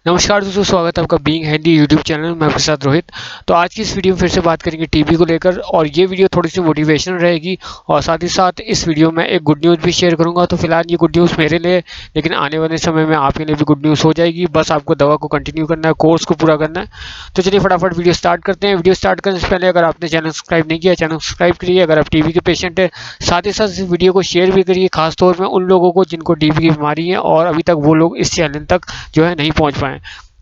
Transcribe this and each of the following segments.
नमस्कार दोस्तों, स्वागत है आपका बीइंग हेल्दी यूट्यूब चैनल में। मैं आपके साथ रोहित। तो आज की इस वीडियो में फिर से बात करेंगे टीबी को लेकर, और ये वीडियो थोड़ी सी मोटिवेशनल रहेगी और साथ ही साथ इस वीडियो में एक गुड न्यूज़ भी शेयर करूंगा। तो फिलहाल ये गुड न्यूज़ मेरे लिए, लेकिन आने वाले समय में आपके लिए भी गुड न्यूज़ हो जाएगी। बस आपको दवा को कंटिन्यू करना है, कोर्स को पूरा करना है। तो चलिए फटाफट वीडियो स्टार्ट करते हैं। वीडियो स्टार्ट करने से पहले अगर आपने चैनल सब्सक्राइब नहीं किया, चैनल सब्सक्राइब करिए। अगर आप टीबी के पेशेंट है, साथ ही साथ इस वीडियो को शेयर भी करिए, खासतौर में उन लोगों को जिनको टीबी की बीमारी है और अभी तक वो लोग इस चैनल तक जो है नहीं पहुंच पाए।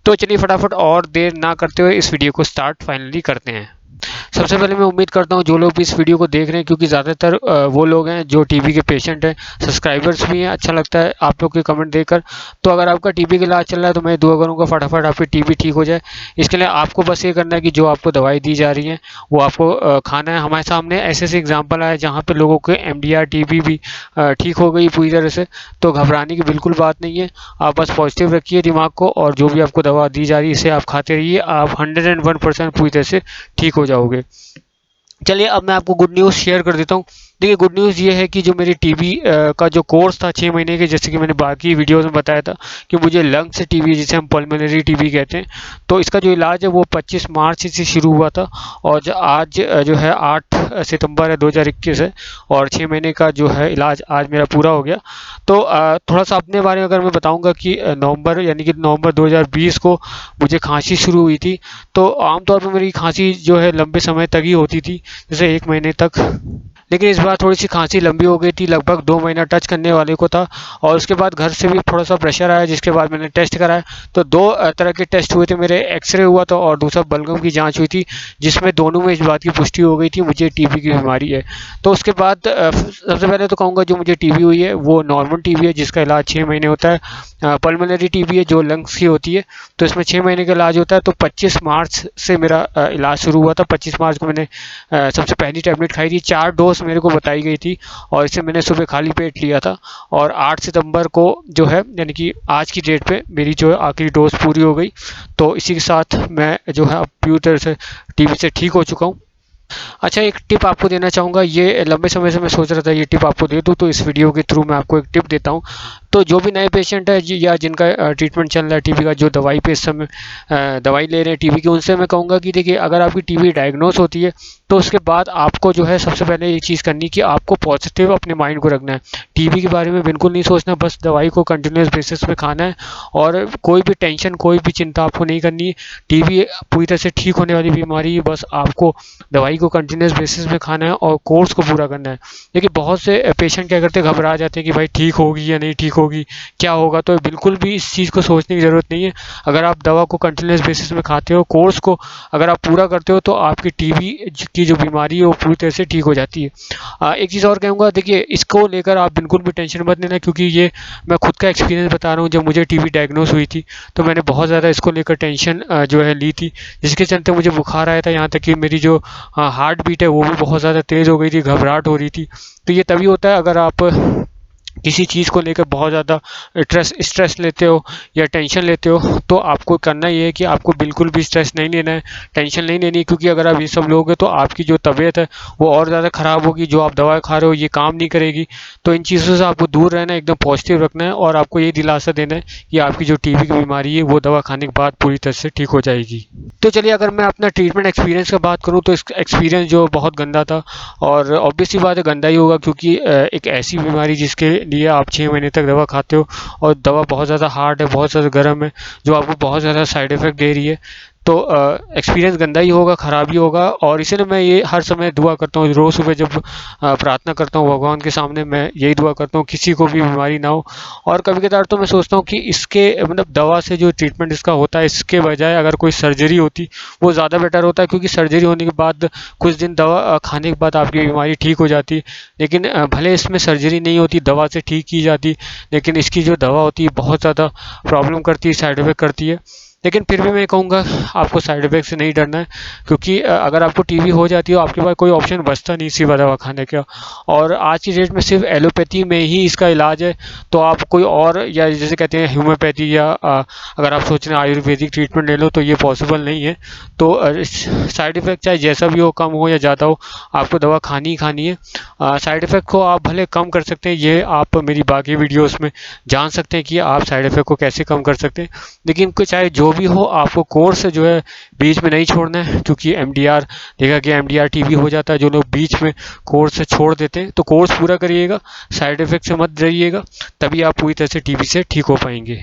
तो चलिए फटाफट और देर ना करते हुए इस वीडियो को स्टार्ट फाइनली करते हैं। सबसे पहले मैं उम्मीद करता हूँ जो लोग भी इस वीडियो को देख रहे हैं, क्योंकि ज़्यादातर वो लोग हैं जो टीबी के पेशेंट हैं, सब्सक्राइबर्स भी हैं। अच्छा लगता है आप लोग के कमेंट देखकर। तो अगर आपका टीबी का इलाज चल रहा है तो मैं दुआ करूँगा फटाफट आपकी टीबी ठीक हो जाए। इसके लिए आपको बस ये करना है कि जो आपको दवाई दी जा रही है वो आपको खाना है। हमारे सामने ऐसे ऐसे एग्जाम्पल आए जहाँ पर लोगों के MDR टीबी भी ठीक हो गई पूरी तरह से। तो घबराने की बिल्कुल बात नहीं है। आप बस पॉजिटिव रखिए दिमाग को, और जो भी आपको दवा दी जा रही है इसे आप खाते रहिए। आप 101% पूरी तरह से ठीक हो जाओगे। चलिए अब मैं आपको गुड न्यूज़ शेयर कर देता हूँ। देखिए, गुड न्यूज़ ये है कि जो मेरी टीबी का जो कोर्स था 6 महीने के, जैसे कि मैंने बाकी वीडियोस में बताया था कि मुझे लंग से टीबी, जिसे हम पल्मोनरी टीबी कहते हैं, तो इसका जो इलाज है वो 25 मार्च से शुरू हुआ था। और आज जो है 8 सितंबर है 2021 है, और 6 महीने का जो है इलाज आज मेरा पूरा हो गया। तो थोड़ा सा अपने बारे में अगर मैं बताऊँगा कि नवंबर, यानी कि नवंबर 2020 को मुझे खांसी शुरू हुई थी। तो आमतौर पर मेरी खांसी जो है लंबे समय तक ही होती थी, जैसे 1 महीने तक। लेकिन इस बार थोड़ी सी खांसी लंबी हो गई थी, लगभग 2 महीना टच करने वाले को था। और उसके बाद घर से भी थोड़ा सा प्रेशर आया, जिसके बाद मैंने टेस्ट कराया। तो दो तरह के टेस्ट हुए थे मेरे, एक्सरे हुआ था और दूसरा बलगम की जांच हुई थी, जिसमें दोनों में इस बात की पुष्टि हो गई थी मुझे टीबी की बीमारी है। तो उसके बाद सबसे पहले तो कहूँगा जो मुझे टीबी हुई है वो नॉर्मल टीबी है, जिसका इलाज 6 महीने होता है। पल्मोनरी टीबी है जो लंग्स की होती है, तो इसमें 6 महीने का इलाज होता है। तो 25 मार्च से मेरा इलाज शुरू हुआ था। 25 मार्च को मैंने सबसे पहली टैबलेट खाई थी। 4 डोज मेरे को बताई गई थी, और इसे मैंने सुबह खाली पेट लिया था। और 8 सितंबर को जो है, यानी कि आज की डेट पे मेरी जो है आखिरी डोज पूरी हो गई। तो इसी के साथ मैं जो है अब पूरी तरह से टीबी से ठीक हो चुका हूँ। अच्छा, एक टिप आपको देना चाहूँगा। ये लंबे समय से मैं सोच रहा था ये टिप आपको दे दूँ, तो इस वीडियो के थ्रू मैं आपको एक टिप देता हूँ। तो जो भी नए पेशेंट है या जिनका ट्रीटमेंट चल रहा है टीबी का, जो दवाई पे इस समय दवाई ले रहे हैं टीबी की, उनसे मैं कहूँगा कि देखिए, अगर आपकी टीबी डायग्नोस होती है तो उसके बाद आपको जो है सबसे पहले ये चीज़ करनी कि आपको पॉजिटिव अपने माइंड को रखना है। टीबी के बारे में बिल्कुल नहीं सोचना, बस दवाई को कंटिन्यूस बेसिस पे खाना है। और कोई भी टेंशन, कोई भी चिंता आपको नहीं करनी है। टीबी पूरी तरह से ठीक होने वाली बीमारी है, बस आपको दवाई को कंटिन्यूस बेसिस में खाना है और कोर्स को पूरा करना है। देखिए, बहुत से पेशेंट क्या करते हैं, घबरा जाते हैं कि भाई ठीक होगी या नहीं ठीक होगी, क्या होगा। तो बिल्कुल भी इस चीज़ को सोचने की ज़रूरत नहीं है। अगर आप दवा को कंटिन्यूस बेसिस में खाते हो, कोर्स को अगर आप पूरा करते हो, तो आपकी टीबी की जो बीमारी है वो पूरी तरह से ठीक हो जाती है। एक चीज़ और कहूँगा, देखिए इसको लेकर आप बिल्कुल भी टेंशन मत लेना, क्योंकि ये मैं खुद का एक्सपीरियंस बता रहा हूँ। जब मुझे टीबी डायग्नोस हुई थी तो मैंने बहुत ज़्यादा इसको लेकर टेंशन जो है ली थी, जिसके चलते मुझे बुखार आया था, यहाँ तक कि मेरी जो हार्ट बीट है वो भी बहुत ज़्यादा तेज़ हो गई थी, घबराहट हो रही थी। तो ये तभी होता है अगर आप किसी चीज़ को लेकर बहुत ज़्यादा स्ट्रेस लेते हो या टेंशन लेते हो। तो आपको करना ये है कि आपको बिल्कुल भी स्ट्रेस नहीं लेना है, टेंशन नहीं लेनी है, क्योंकि अगर आप ये सब लोगे तो आपकी जो तबीयत है वो और ज़्यादा ख़राब होगी। जो आप दवा खा रहे हो ये काम नहीं करेगी। तो इन चीज़ों से आपको दूर रहना है, एकदम पॉजिटिव रखना है, और आपको ये दिलासा देना है कि आपकी जो टीबी की बीमारी है वो दवा खाने के बाद पूरी तरह से ठीक हो जाएगी। तो चलिए, अगर मैं अपना ट्रीटमेंट एक्सपीरियंस की बात करूँ तो इस एक्सपीरियंस जो बहुत गंदा था, और ऑब्वियस सी बात है गंदा ही होगा, क्योंकि एक ऐसी बीमारी जिसके लिए आप 6 महीने तक दवा खाते हो, और दवा बहुत ज़्यादा हार्ड है, बहुत ज़्यादा गर्म है, जो आपको बहुत ज़्यादा साइड इफ़ेक्ट दे रही है। तो एक्सपीरियंस गंदा ही होगा, ख़राब ही होगा। और इसीलिए मैं ये हर समय दुआ करता हूँ, रोज़ सुबह जब प्रार्थना करता हूँ भगवान के सामने, मैं यही दुआ करता हूँ किसी को भी बीमारी ना हो। और कभी कभार तो मैं सोचता हूँ कि इसके मतलब दवा से जो ट्रीटमेंट इसका होता है, इसके बजाय अगर कोई सर्जरी होती वो ज़्यादा बेटर होता है, क्योंकि सर्जरी होने के बाद कुछ दिन दवा खाने के बाद आपकी बीमारी ठीक हो जाती। लेकिन भले इसमें सर्जरी नहीं होती, दवा से ठीक की जाती, लेकिन इसकी जो दवा होती है बहुत ज़्यादा प्रॉब्लम करती है, साइड इफ़ेक्ट करती है। लेकिन फिर भी मैं कहूँगा आपको साइड इफेक्ट से नहीं डरना है, क्योंकि अगर आपको टीबी हो जाती है आपके पास कोई ऑप्शन बचता नहीं सिवा दवा खाने का। और आज की डेट में सिर्फ एलोपैथी में ही इसका इलाज है, तो आप कोई और या जैसे कहते हैं होम्योपैथी या अगर आप सोच रहे हैं आयुर्वेदिक ट्रीटमेंट ले लो तो ये पॉसिबल नहीं है। तो साइड इफेक्ट चाहे जैसा भी हो, कम हो या ज़्यादा हो, आपको दवा खानी ही खानी है। साइड इफेक्ट को आप भले कम कर सकते हैं, ये आप मेरी बाकी वीडियोस में जान सकते हैं कि आप साइड इफेक्ट को कैसे कम कर सकते हैं। लेकिन चाहे जो भी हो, आपको कोर्स जो है बीच में नहीं छोड़ना है, क्योंकि एमडीआर देखा कि एमडीआर टीबी हो जाता है जो लोग बीच में कोर्स छोड़ देते हैं। तो कोर्स पूरा करिएगा, साइड इफेक्ट से मत डरिएगा, तभी आप पूरी तरह से टीबी से ठीक हो पाएंगे।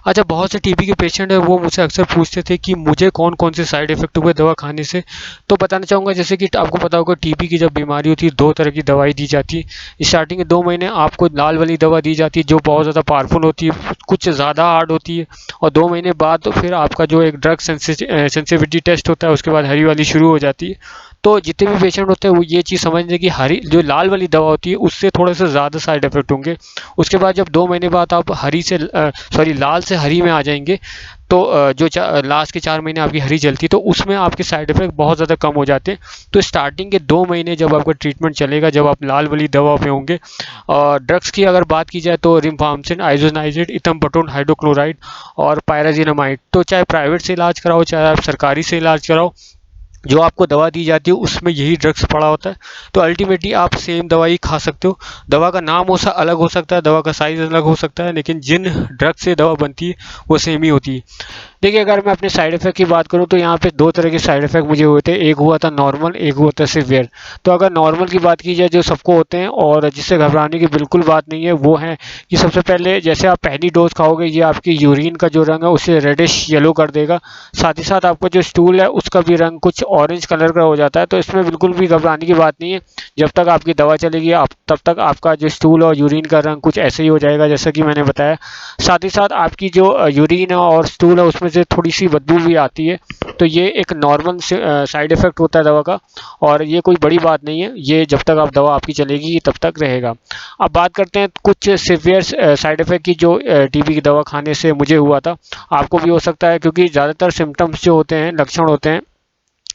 अच्छा, बहुत से टीबी के पेशेंट है वो मुझसे अक्सर पूछते थे कि मुझे कौन कौन से साइड इफेक्ट हुए दवा खाने से। तो बताना चाहूँगा, जैसे कि आपको पता होगा टीबी की जब बीमारी होती है 2 तरह की दवाई दी जाती है। स्टार्टिंग के 2 महीने आपको लाल वाली दवा दी जाती है जो बहुत ज़्यादा पावरफुल होती है, कुछ ज़्यादा हार्ड होती है। और 2 महीने बाद तो फिर आपका जो एक ड्रग सेंसिटिविटी टेस्ट होता है उसके बाद हरी वाली शुरू हो जाती है। तो जितने भी पेशेंट होते हैं वो ये चीज़ समझ लें कि हरी जो लाल वाली दवा होती है उससे थोड़े से ज़्यादा साइड इफेक्ट होंगे। उसके बाद जब 2 महीने बाद आप लाल से हरी में आ जाएंगे, तो जो लास्ट के 4 महीने आपकी हरी चलती है तो उसमें आपके साइड इफेक्ट बहुत ज़्यादा कम हो जाते हैं। तो स्टार्टिंग के 2 महीने जब आपका ट्रीटमेंट चलेगा, जब आप लाल वाली दवा पे होंगे, और ड्रग्स की अगर बात की जाए तो रिम्फामसिन, आइसोनाइजिड, इथम्बटोन हाइड्रोक्लोराइड और पायराजिनामाइड, तो चाहे प्राइवेट से इलाज कराओ चाहे आप सरकारी से इलाज कराओ, जो आपको दवा दी जाती है उसमें यही ड्रग्स पड़ा होता है। तो अल्टीमेटली आप सेम दवाई खा सकते हो, दवा का नाम अलग हो सकता है, दवा का साइज़ अलग हो सकता है, लेकिन जिन ड्रग से दवा बनती है वो सेम ही होती है। देखिए, अगर मैं अपने साइड इफेक्ट की बात करूं तो यहाँ पे 2 तरह के साइड इफेक्ट मुझे हुए थे, एक हुआ था नॉर्मल, एक हुआ था सिवियर। तो अगर नॉर्मल की बात की जाए जो सबको होते हैं और जिससे घबराने की बिल्कुल बात नहीं है, वो है कि सबसे पहले जैसे आप पहली डोज खाओगे ये आपकी यूरिन का जो रंग है उसे रेडिश येलो कर देगा, साथ ही साथ आपका जो स्टूल है उसका भी रंग कुछ ऑरेंज कलर का हो जाता है। तो इसमें बिल्कुल भी घबराने की बात नहीं है, जब तक आपकी दवा चलेगी आप तब तक आपका जो स्टूल और यूरिन का रंग कुछ ऐसे ही हो जाएगा जैसा कि मैंने बताया। साथ ही साथ आपकी जो यूरिन है और स्टूल है उसमें से थोड़ी सी बदबू भी आती है। तो ये एक नॉर्मल साइड इफेक्ट होता है दवा का, और ये कोई बड़ी बात नहीं है, ये जब तक आप दवा आपकी चलेगी तब तक रहेगा। अब बात करते हैं कुछ सीवियर साइड इफेक्ट की जो टीबी की दवा खाने से मुझे हुआ था, आपको भी हो सकता है, क्योंकि ज़्यादातर सिम्टम्स जो होते हैं, लक्षण होते हैं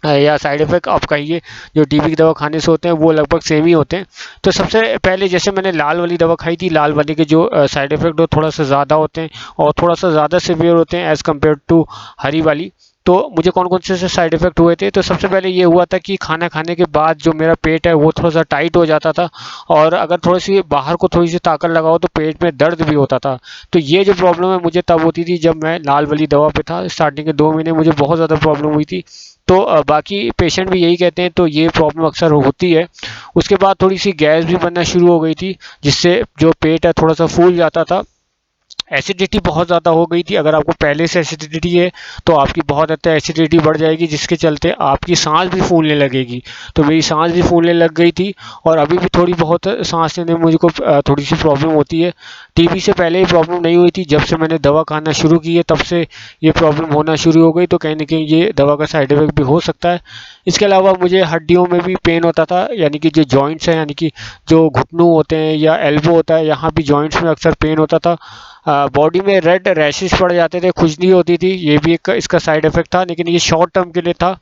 या साइड इफेक्ट आप कहिए जो टीबी की दवा खाने से होते हैं वो लगभग सेम ही होते हैं। तो सबसे पहले जैसे मैंने लाल वाली दवा खाई थी, लाल वाली के जो साइड इफेक्ट हो थोड़ा सा ज़्यादा होते हैं और थोड़ा सा ज़्यादा सीवियर होते हैं एज़ कम्पेयर टू हरी वाली। तो मुझे कौन कौन से साइड इफेक्ट हुए थे, तो सबसे पहले ये हुआ था कि खाना खाने के बाद जो मेरा पेट है वो थोड़ा सा टाइट हो जाता था, और अगर थोड़ी सी बाहर को थोड़ी सी ताकत लगाओ तो पेट में दर्द भी होता था। तो ये जो प्रॉब्लम है मुझे तब होती थी जब मैं लाल वाली दवा पे था, स्टार्टिंग के 2 महीने मुझे बहुत ज़्यादा प्रॉब्लम हुई थी। तो बाकी पेशेंट भी यही कहते हैं, तो ये प्रॉब्लम अक्सर होती है। उसके बाद थोड़ी सी गैस भी बनना शुरू हो गई थी, जिससे जो पेट है थोड़ा सा फूल जाता था। एसिडिटी बहुत ज़्यादा हो गई थी, अगर आपको पहले से एसिडिटी है तो आपकी बहुत हद तक एसिडिटी बढ़ जाएगी, जिसके चलते आपकी सांस भी फूलने लगेगी। तो मेरी सांस भी फूलने लग गई थी, और अभी भी थोड़ी बहुत सांस लेने में मुझको थोड़ी सी प्रॉब्लम होती है। टीबी से पहले ही प्रॉब्लम नहीं हुई थी, जब से मैंने दवा खाना शुरू की है तब से ये प्रॉब्लम होना शुरू हो गई। तो कहीं ना कहीं ये दवा का साइड इफेक्ट भी हो सकता है। इसके अलावा मुझे हड्डियों में भी पेन होता था, यानी कि जो जॉइंट्स हैं, यानी कि जो घुटनों होते हैं या एल्बो होता है, यहाँ भी जॉइंट्स में अक्सर पेन होता था। बॉडी में रेड रैशेस पड़ जाते थे, खुजली होती थी, ये भी एक इसका साइड इफेक्ट था, लेकिन ये शॉर्ट टर्म के लिए था।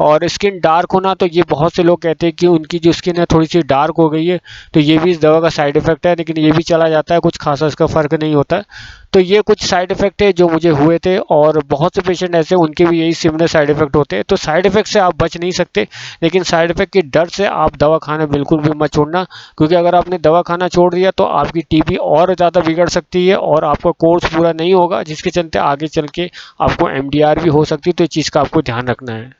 और स्किन डार्क होना, तो ये बहुत से लोग कहते हैं कि उनकी जो स्किन है थोड़ी सी डार्क हो गई है, तो ये भी इस दवा का साइड इफेक्ट है, लेकिन ये भी चला जाता है, कुछ खासा इसका फ़र्क नहीं होता है। तो ये कुछ साइड इफेक्ट है जो मुझे हुए थे, और बहुत से पेशेंट ऐसे उनके भी यही सिमिलर साइड इफेक्ट होते हैं। तो साइड इफेक्ट से आप बच नहीं सकते, लेकिन साइड इफेक्ट के डर से आप दवा खाना बिल्कुल भी मत छोड़ना, क्योंकि अगर आपने दवा खाना छोड़ दिया तो आपकी टीबी और ज़्यादा बिगड़ सकती है और आपका कोर्स पूरा नहीं होगा, जिसके चलते आगे चल के आपको एमडीआर भी हो सकती है। तो इस चीज़ का आपको ध्यान रखना है।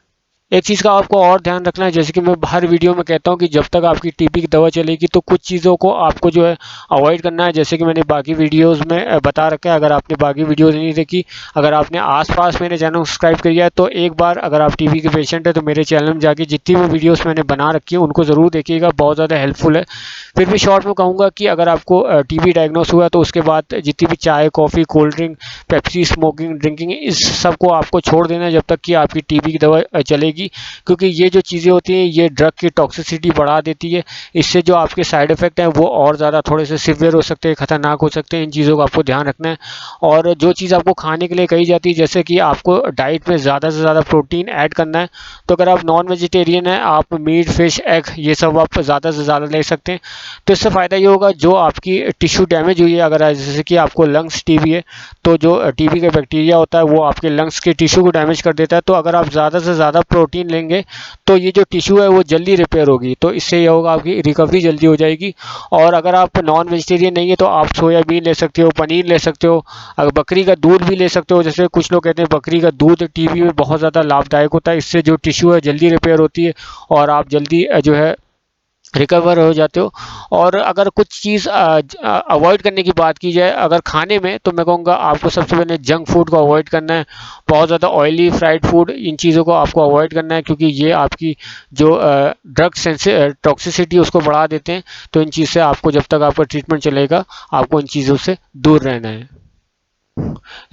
एक चीज़ का आपको और ध्यान रखना है, जैसे कि मैं हर वीडियो में कहता हूँ कि जब तक आपकी टीबी की दवा चलेगी तो कुछ चीज़ों को आपको जो है अवॉइड करना है, जैसे कि मैंने बाकी वीडियोस में बता रखा है। अगर आपने बाकी वीडियोस नहीं देखी, अगर आपने आसपास मेरे चैनल सब्सक्राइब किया है तो एक बार, अगर आप टीबी के पेशेंट है तो मेरे चैनल में जाके जितनी भी वीडियोज़ मैंने बना रखी है उनको ज़रूर देखिएगा, बहुत ज़्यादा हेल्पफुल है। फिर भी शॉर्ट में कहूँगा कि अगर आपको टीबी डायग्नोस हुआ तो उसके बाद जितनी भी चाय, coffee, cold drink, Pepsi, smoking, drinking, इस सब को आपको छोड़ देना है जब तक कि आपकी टीबी की दवा चलेगी। जाएगी, क्योंकि ये जो चीज़ें होती हैं ये ड्रग की टॉक्सिसिटी बढ़ा देती है। इससे जो आपके साइड इफ़ेक्ट हैं वो और ज़्यादा थोड़े से सिवियर हो सकते हैं, ख़तरनाक हो सकते हैं। इन चीज़ों का आपको ध्यान रखना है। और जो चीज़ आपको खाने के लिए कही जाती है, जैसे कि आपको डाइट में ज़्यादा से ज़्यादा प्रोटीन ऐड करना है, तो अगर आप नॉन वेजिटेरियन हैं, आप मीट, फिश, एग ये सब आप ज़्यादा से ज़्यादा ले सकते हैं। तो इससे फ़ायदा ये होगा, जो आपकी टिश्यू डैमेज हुई है, अगर जैसे कि आपको लंग्स टीबी है, तो जो टीबी का बैक्टीरिया होता है वो आपके लंग्स के टिश्यू को डैमेज कर देता है। तो अगर आप ज़्यादा से ज़्यादा प्रोटीन लेंगे तो ये जो टिश्यू है वो जल्दी रिपेयर होगी, तो इससे ये होगा आपकी रिकवरी जल्दी हो जाएगी। और अगर आप नॉन वेजिटेरियन नहीं है तो आप सोयाबीन ले सकते हो, पनीर ले सकते हो, अगर बकरी का दूध भी ले सकते हो। जैसे कुछ लोग कहते हैं बकरी का दूध टीबी में बहुत ज़्यादा लाभदायक होता है, इससे जो टिश्यू है जल्दी रिपेयर होती है और आप जल्दी जो है रिकवर हो जाते हो। और अगर कुछ चीज़ अवॉइड करने की बात की जाए अगर खाने में, तो मैं कहूँगा आपको सबसे पहले जंक फूड को अवॉइड करना है। बहुत ज़्यादा ऑयली फ्राइड फूड, इन चीज़ों को आपको अवॉइड करना है, क्योंकि ये आपकी जो ड्रग टॉक्सिसिटी उसको बढ़ा देते हैं। तो इन चीज़ से आपको, जब तक आपका ट्रीटमेंट चलेगा, आपको इन चीज़ों से दूर रहना है।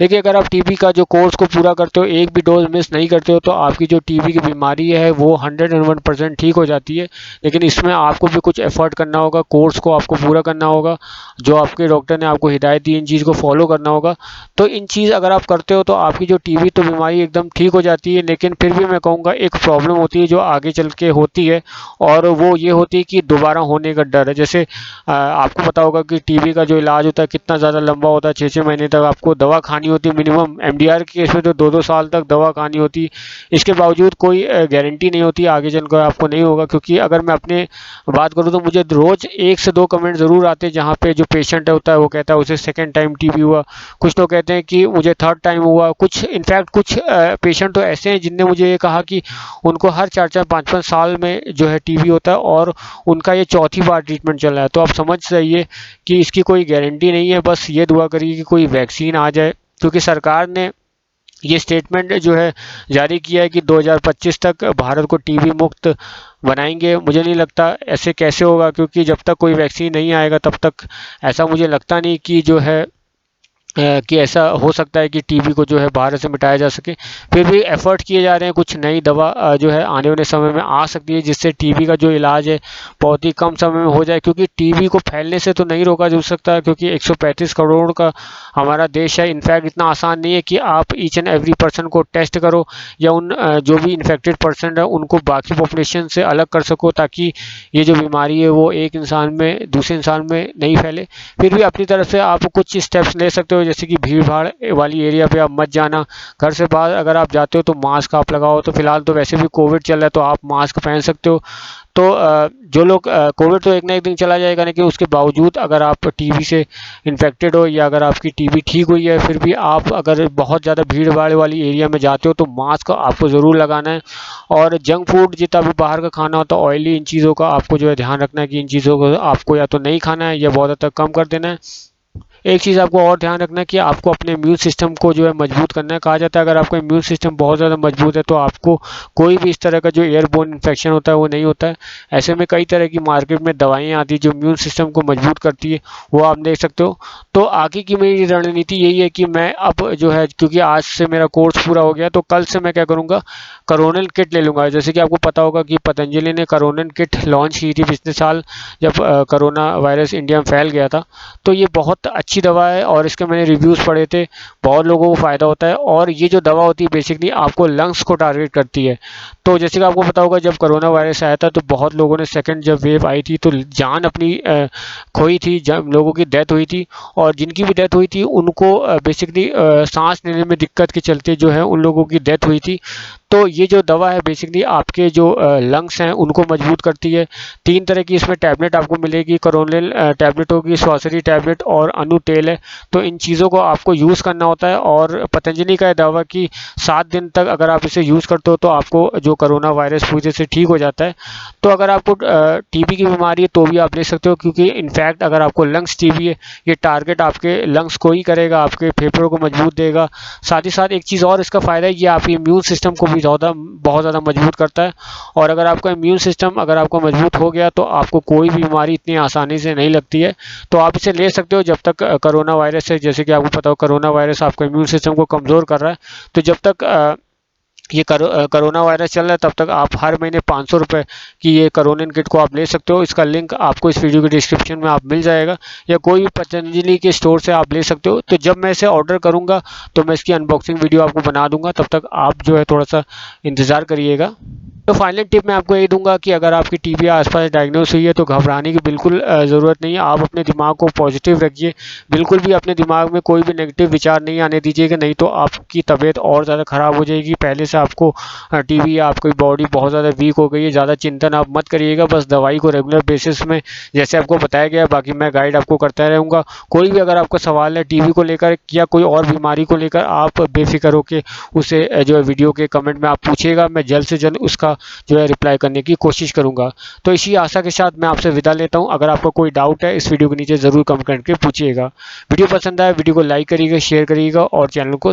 देखिए, अगर आप टीबी का जो कोर्स को पूरा करते हो, एक भी डोज मिस नहीं करते हो, तो आपकी जो टीबी की बीमारी है वो 101% ठीक हो जाती है। लेकिन इसमें आपको भी कुछ एफर्ट करना होगा, कोर्स को आपको पूरा करना होगा, जो आपके डॉक्टर ने आपको हिदायत दी इन चीज़ को फॉलो करना होगा। तो इन चीज़ अगर आप करते हो तो आपकी जो टीबी तो बीमारी एकदम ठीक हो जाती है। लेकिन फिर भी मैं कहूँगा एक प्रॉब्लम होती है जो आगे चल के होती है, और वो ये होती है कि दोबारा होने का डर है। जैसे आपको पता होगा कि टीबी का जो इलाज होता है कितना ज़्यादा लंबा होता है, 6-6 महीने तक आपको दवा खानी होती है मिनिमम। एमडीआर के केस में तो 2-2 साल तक दवा खानी होती है। इसके बावजूद कोई गारंटी नहीं होती आगे चलकर आपको नहीं होगा, क्योंकि अगर मैं अपने बात करूँ तो मुझे रोज़ 1 से 2 कमेंट ज़रूर आते हैं, जहाँ पे जो पेशेंट होता है वो कहता है उसे सेकेंड टाइम टीबी हुआ। कुछ लोग कहते हैं कि मुझे थर्ड टाइम हुआ। कुछ इनफैक्ट कुछ पेशेंट तो ऐसे हैं जिनने मुझे ये कहा कि उनको हर 4-4 5-5 साल में जो है टीबी होता है, और उनका ये चौथी बार ट्रीटमेंट चल रहा है। तो आप समझ जाइए कि इसकी कोई गारंटी नहीं है। बस ये दुआ करिए कि कोई वैक्सीन आ जाए, क्योंकि सरकार ने ये स्टेटमेंट जो है जारी किया है कि 2025 तक भारत को टीबी मुक्त बनाएंगे। मुझे नहीं लगता ऐसे कैसे होगा, क्योंकि जब तक कोई वैक्सीन नहीं आएगा तब तक ऐसा मुझे लगता नहीं कि जो है कि ऐसा हो सकता है कि टीबी को जो है भारत से मिटाया जा सके। फिर भी एफर्ट किए जा रहे हैं, कुछ नई दवा जो है आने वाले समय में आ सकती है, जिससे टीबी का जो इलाज है बहुत ही कम समय में हो जाए। क्योंकि टीबी को फैलने से तो नहीं रोका जा सकता है, क्योंकि 135 करोड़ का हमारा देश है। इनफैक्ट इतना आसान नहीं है कि आप ईच एंड एवरी पर्सन को टेस्ट करो, या उन जो भी इन्फेक्टेड पर्सन है उनको बाकी पॉपुलेशन से अलग कर सको, ताकि ये जो बीमारी है वो एक इंसान में दूसरे इंसान में नहीं फैले। फिर भी अपनी तरफ से आप कुछ स्टेप्स ले सकते हो, जैसे कि भीड़ भाड़ वाली एरिया पे आप मत जाना। घर से बाहर अगर आप जाते हो तो मास्क आप लगाओ। तो फिलहाल तो वैसे भी कोविड चल रहा है, तो आप मास्क पहन सकते हो। तो जो लोग कोविड तो एक ना एक दिन चला जाएगा, लेकिन उसके बावजूद अगर आप टीबी से इन्फेक्टेड हो, या अगर आपकी टीबी ठीक हुई है, फिर भी आप अगर बहुत ज़्यादा भीड़ भाड़ वाली एरिया में जाते हो तो मास्क आपको ज़रूर लगाना है। और जंक फूड जितना भी बाहर का खाना होता है, ऑयली, इन चीज़ों का आपको जो है ध्यान रखना है कि इन चीज़ों को आपको या तो नहीं खाना है या बहुत हद तक कम कर देना है। एक चीज़ आपको और ध्यान रखना है कि आपको अपने इम्यून सिस्टम को जो है मजबूत करना है। कहा जाता है अगर आपका इम्यून सिस्टम बहुत ज़्यादा मजबूत है तो आपको कोई भी इस तरह का जो एयरबोर्न इन्फेक्शन होता है वो नहीं होता है। ऐसे में कई तरह की मार्केट में दवाइयाँ आती है जो इम्यून सिस्टम को मजबूत करती है, वो आप देख सकते हो। तो आगे की मेरी रणनीति यही है कि मैं अब जो है, क्योंकि आज से मेरा कोर्स पूरा हो गया, तो कल से मैं क्या करूँगा, करोनल किट ले लूँगा। जैसे कि आपको पता होगा कि पतंजलि ने करोनल किट लॉन्च की थी पिछले साल, जब कोरोना वायरस इंडिया में फैल गया था। तो ये बहुत अच्छी दवा है, और इसके मैंने रिव्यूज़ पढ़े थे, बहुत लोगों को फ़ायदा होता है। और ये जो दवा होती है बेसिकली आपको लंग्स को टारगेट करती है। तो जैसे कि आपको पता होगा जब कोरोना वायरस आया था तो बहुत लोगों ने, सेकंड जब वेव आई थी तो जान अपनी खोई थी, जब लोगों की डेथ हुई थी। और जिनकी भी डेथ हुई थी उनको बेसिकली सांस लेने में दिक्कत के चलते जो है उन लोगों की डेथ हुई थी। तो ये जो दवा है बेसिकली आपके जो लंग्स हैं उनको मजबूत करती है। 3 तरह की इसमें टैबलेट आपको मिलेगी, करोनिल टैबलेट होगी, स्वासरी टैबलेट और अनु तेल है। तो इन चीज़ों को आपको यूज़ करना होता है। और पतंजलि का दावा कि 7 दिन तक अगर आप इसे यूज़ करते हो तो आपको जो कोरोना वायरस पूरी तरह से ठीक हो जाता है। तो अगर आपको टीबी की बीमारी है तो भी आप ले सकते हो, क्योंकि इनफैक्ट अगर आपको लंग्स टीबी है, ये टारगेट आपके लंग्स को ही करेगा, आपके फेफड़ों को मजबूत देगा। साथ ही साथ एक चीज़ और इसका फ़ायदा है, ये आपके इम्यून सिस्टम को भी बहुत ज़्यादा मजबूत करता है। और अगर आपका इम्यून सिस्टम अगर आपका मजबूत हो गया तो आपको कोई भी बीमारी इतनी आसानी से नहीं लगती है। तो आप इसे ले सकते हो जब तक कोरोना वायरस है। जैसे कि आपको पता हो कोरोना वायरस आपका इम्यून सिस्टम को कमज़ोर कर रहा है, तो जब तक ये कोरोना वायरस चल रहा है, तब तक आप हर महीने 500 रुपये की ये कोरोनिन किट को आप ले सकते हो। इसका लिंक आपको इस वीडियो के डिस्क्रिप्शन में आप मिल जाएगा, या कोई भी पतंजलि के स्टोर से आप ले सकते हो। तो जब मैं इसे ऑर्डर करूँगा तो मैं इसकी अनबॉक्सिंग वीडियो आपको बना दूंगा, तब तक आप जो है थोड़ा सा इंतज़ार करिएगा। तो फाइनल टिप मैं आपको यही दूंगा कि अगर आपकी टीबी आसपास डायग्नोस हुई है तो घबराने की बिल्कुल ज़रूरत नहीं है। आप अपने दिमाग को पॉजिटिव रखिए, बिल्कुल भी अपने दिमाग में कोई भी नेगेटिव विचार नहीं आने दीजिएगा, नहीं तो आपकी तबीयत और ज़्यादा ख़राब हो जाएगी। पहले से आपको टीबी या आपकी बॉडी बहुत ज़्यादा वीक हो गई है, ज़्यादा चिंतन आप मत करिएगा। बस दवाई को रेगुलर बेसिस में जैसे आपको बताया गया है, बाकी मैं गाइड आपको करता रहूँगा। कोई भी अगर आपका सवाल है टीबी को लेकर या कोई और बीमारी को लेकर, आप बेफिक्र होकर उसे जो है वीडियो के कमेंट में आप पूछिएगा। मैं जल्द से जल्द उसका जो है रिप्लाई करने की कोशिश करूंगा। तो इसी आशा के साथ मैं आपसे विदा लेता हूं। अगर आपको कोई डाउट है इस वीडियो के नीचे ज़रूर कमेंट करके पूछिएगा। वीडियो पसंद आए वीडियो को लाइक करिएगा, शेयर करिएगा और चैनल को